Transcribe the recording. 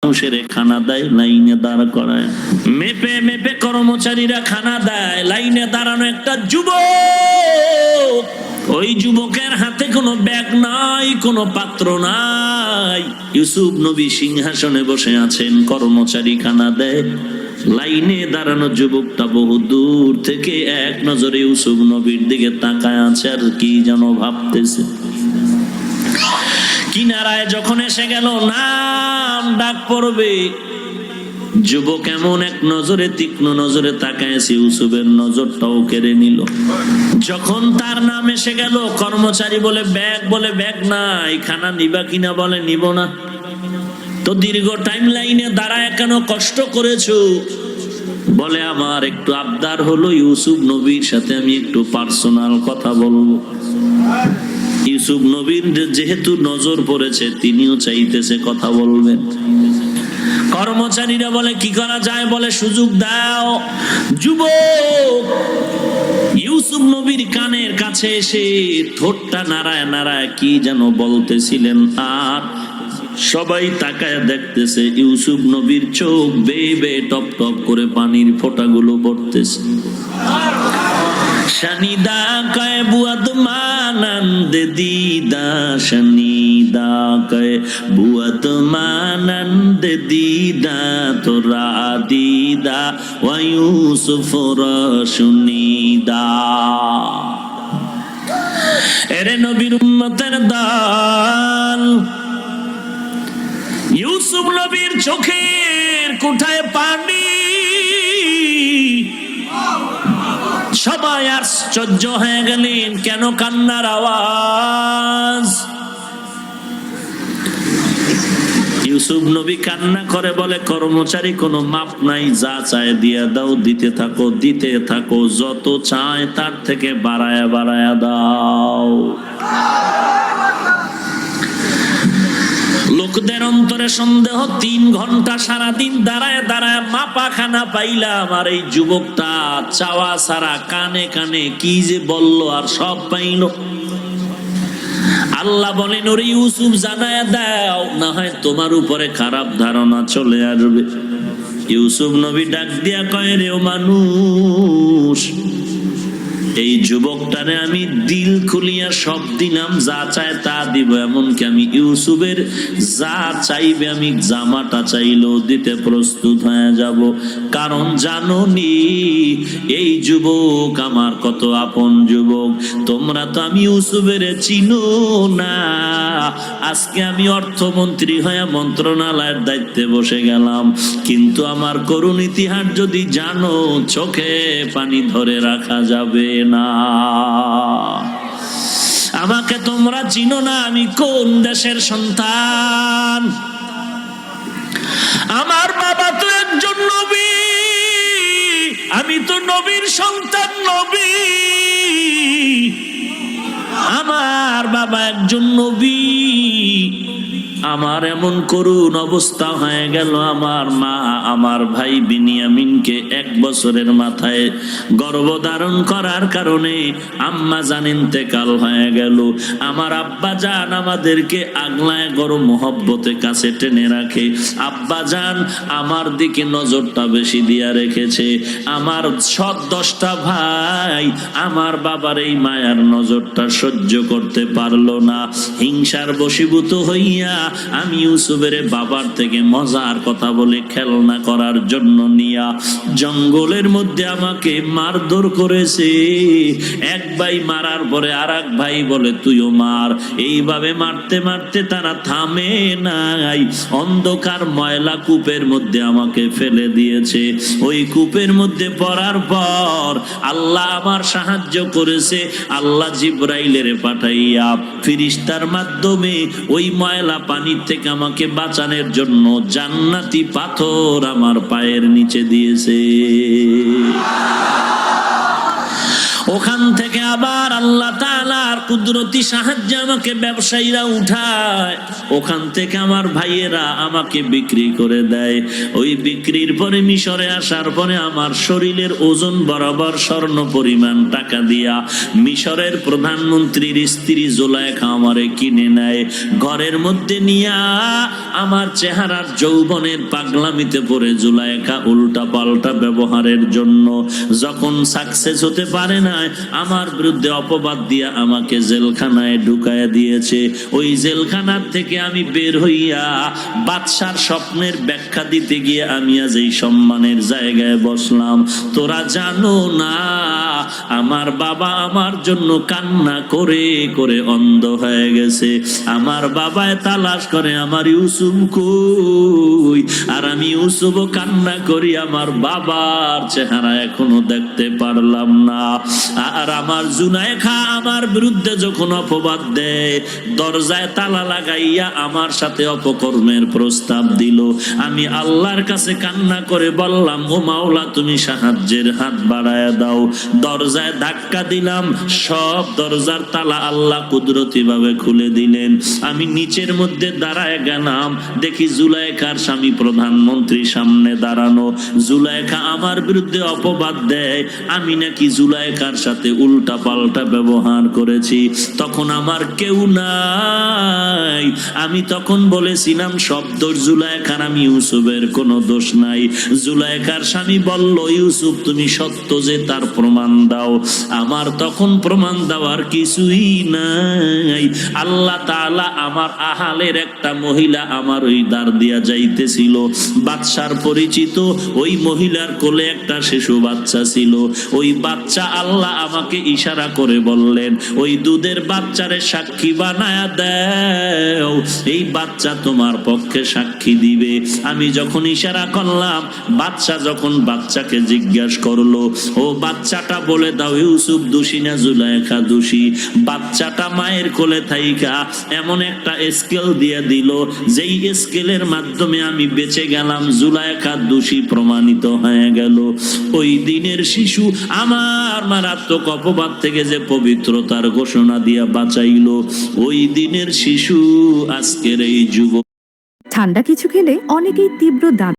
মানুষের খানা দেয়, লাইনে দাঁড় করায়, মেপে মেপে কর্মচারীরা খানা দেয়। লাইনে দাঁড়ানো একটা যুবক, ওই যুবকের হাতে কোনো ব্যাগ নাই, কোনো পাত্র নাই। ইউসুফ নবী সিংহাসনে বসে আছেন, কর্মচারী খানা দেয়। লাইনে দাঁড়ানো যুবকটা বহু দূর থেকে এক নজরে ইউসুফ নবীর দিকে তাকায় আছে, আর কি যেন ভাবতেছে। কিনারায় যখন এসে গেল, নাম ডাক পড়বে, যুবক এমন এক নজরে, তীক্ষ্ণ নজরে তাকায়ছে, ইউসুফের নজরটাও কেড়ে নিল। যখন তার নাম এসে গেল, কর্মচারী বলে ব্যাগ নাই, খানা নিবা কিনা, বলে নিব না। তো দীর্ঘ টাইম লাইনে দাঁড়ায় কেন কষ্ট করেছো? বলে আমার একটু আবদার হলো, ইউসুফ নবীর সাথে আমি একটু পার্সোনাল কথা বলবো। ইউসুফ নবীর যেহেতু নজর পড়েছে, তিনিও চাইতেছে কথা বলবেন। কর্মচারীরা বলে কি করা যায়, বলে সুযোগ দাও। যুবক ইউসুফ নবীর কানের কাছে এসে ঠোঁটটা নাড়ায় নাড়ায় কি যেন বলতেছিলেন, আর সবাই তাকায় দেখতেছে ইউসুফ নবীর চোখ বেয়ে বেয়ে টপ টপ করে পানির ফোঁটাগুলো পড়তেছে। শানিদা কয় বুয়াদ মানন্দ দিদা, শানিদা কয় বুয়াদ মানন্দ দিদা, তোরা দিদা ওয়া ইউসুফ রশুনিদা। এরে নবীর উম্মতের দল, ইউসুফ নবীর চোখের কোঠায় পানি। সবাই আশ্চর্য হয়ে গেলেন, কেন কান্নার আওয়াজ? ইউসুফ নবী কান্না করে বলে, কর্মচারী কোনো মাপ নাই, যা চায় দিয়ে দাও, দিতে থাকো দিতে থাকো, যত চায় তার থেকে বাড়ায়া বাড়ায়া দাও। লোকদের অন্তরে সন্দেহ, 3 ঘন্টা সারাদিন দাঁড়ায় দাঁড়ায় মাপা খানা পাইলাম, আর এই যুবকটা চাওয়া সারা কানে কানে কি যে বলল, আর সব পাইল। আল্লাহ বলেন, ওরে ইউসুফ জানায়া দাও, না হয় তোমার উপরে খারাপ ধারণা চলে আসবে। ইউসুফ নবী ডাক দিয়া কয়, রে ও মানুষ, এই যুবকটারে আমি দিল খুলিয়া সব দিলাম, যা চায় তা দিব, এমনকি আমি ইউসুফের যা চাইবে আমি জামাটা চাইলেও দিতে প্রস্তুত হয়ে যাব। কারণ জানো নি এই যুবক আমার কত আপন যুবক। তোমরা তো আমি ইউসুফের চিনো না, আজকে আমি অর্থমন্ত্রী হয়ে মন্ত্রণালয়ের দায়িত্বে বসে গেলাম, কিন্তু আমার করুণ ইতিহাস যদি জানো, চোখে পানি ধরে রাখা যাবে না। আমাকে তোমরা চিনো না, আমি কোন দেশের সন্তান। আমার বাবা তো একজন নবী, আমি তো নবীর সন্তান, নবী। আমার বাবা একজন নবী, আমার এমন করুণ অবস্থা হয়ে গেল, আমার মা আমার ভাই বিনিয়ামিনকে 1 বছরের মাথায় গর্ভধারণ করার কারণে আম্মা জান ইন্তেকাল হয়ে গেল। আমার আব্বা জান আমাদেরকে আগলায় গরম মহব্বতে কাছে টেনে রাখে। আব্বা জান আমার দিকে নজরটা বেশি দিয়া রেখেছে। আমার সব 10টা ভাই আমার বাবার এই মায়ার নজরটা সহ্য করতে পারলো না। হিংসার বশীভূত হইয়া আমি ইউসুফের বাবার থেকে মজার কথা বলে খেলনা করার জন্য নিয়া জঙ্গলের মধ্যে আমাকে মারধর করেছে। এক ভাই মারার পরে আর এক ভাই বলে তুইও মার। এইভাবে মারতে মারতে তারা থামে নাই। অন্ধকার ময়লা কূপের মধ্যে আমাকে ফেলে দিয়েছে। ওই কূপের মধ্যে পড়ার পর আল্লাহ আমার সাহায্য করেছে। আল্লাহ জিবরাইলের পাঠাইয়া ফেরেশতার মাধ্যমে ওই ময়লা পানির থেকে আমাকে বাঁচানোর জন্য জান্নাতি পাথর আমার পায়ের নিচে দিয়েছে। ওখান থেকে আবার আল্লাহ তাআলার কুদরতি সাহায্যে আমাকে ব্যবসায়ীরা উঠায়, ওখান থেকে আমার ভাইয়েরা আমাকে বিক্রি করে দেয়। ওই বিক্রির পরে মিশরে আসার পরে আমার শরীরের ওজন বরাবর স্বর্ণ পরিমাণ টাকা দিয়া মিশরের প্রধানমন্ত্রীর স্ত্রী জুলাইখা আমারে কিনে নেয়, ঘরের মধ্যে নিয়া আমার চেহারার যৌবনের পাগলামিতে পড়ে জুলাইখা উল্টা পাল্টা ব্যবহারের জন্য যখন সাকসেস হতে পারে না, আমার বিরুদ্ধে অপবাদ দিয়া আমাকে জেলখানায় ঢুকায় দিয়েছে। ওই জেলখানার থেকে আমি বের হইয়া বাদশার স্বপ্নের ব্যাখ্যা দিতে গিয়ে আমি আজ এই সম্মানের জায়গায় বসলাম। তোরা জানো না, আমার বাবা আমার জন্য কান্না করে করে অন্ধ হয়ে গেছে। আমার বাবায় তালাশ করে আমার ইউসুফ কই, আর আমি ইউসুফও কান্না করি আমার বাবার চেহারা এখনো দেখতে পারলাম না। আর আমার জুলাইখা আমার বিরুদ্ধে যখন অপবাদ দেয়, দরজায় তালা লাগাইয়া আমার সাথে অপকর্মের প্রস্তাব দিল, আমি আল্লাহর কাছে কান্না করে বললাম, ও মাওলা তুমি সাহায্যের হাত বাড়ায় দাও। দরজায় ধাক্কা দিলাম, সব দরজার তালা আল্লাহ কুদরতি ভাবে খুলে দিলেন। আমি নিচের মধ্যে দাঁড়ায় গেলাম, দেখি জুলাইখার স্বামী প্রধানমন্ত্রী সামনে দাঁড়ানো। জুলাইখা আমার বিরুদ্ধে অপবাদ দেয় আমি নাকি জুলাইখার সাথে উল্টা পাল্টা ব্যবহার করেছি। তখন আমার কেউ নাই, আমি তখন বলেছিলাম সব দোষ জুলাইখার, আমি ইউসুফের কোনো দোষ নাই। জুলাইখার স্বামী বলল, ইউসুফ তুমি সত্য যে তার প্রমাণ দাও। আমার তখন প্রমাণ দেওয়ার কিছুই নাই। আল্লাহ তাআলা আমার আহালের একটা মহিলা আমার ওই দ্বার দিয়া যাইতেছিল, বাদশার পরিচিত ওই মহিলার কোলে একটা শিশু বাচ্চা ছিল। ওই বাচ্চা আল্লাহ আমাকে ইশারা করে বললেন, ওই দুধের বাচ্চারে সাক্ষী বানায়া দাও, এই বাচ্চা তোমার পক্ষে সাক্ষী দিবে। আমি যখন ইশারা করলাম, বাচ্চা যখন বাচ্চাকে জিজ্ঞাসা করলো, ও বাচ্চাটা বলে দাও ইউসুফ দোষী না জুলাইখা দোষী। বাচ্চাটা মায়ের কোলে থাইকা এমন একটা স্কেল দিয়ে দিল, যেই স্কেলের মাধ্যমে আমি বেঁচে গেলাম, জুলাইখা দোষী প্রমাণিত হয়ে গেল। ওই দিনের শিশু আমার মারাত্মক অপবাদ থেকে যে পবিত্রতার ঘোষণা দিয়া বাঁচাইলো, ওই দিনের শিশু আজকের এই যুবক। ঠান্ডা কিছু খেলে অনেকেই তীব্র দাঁত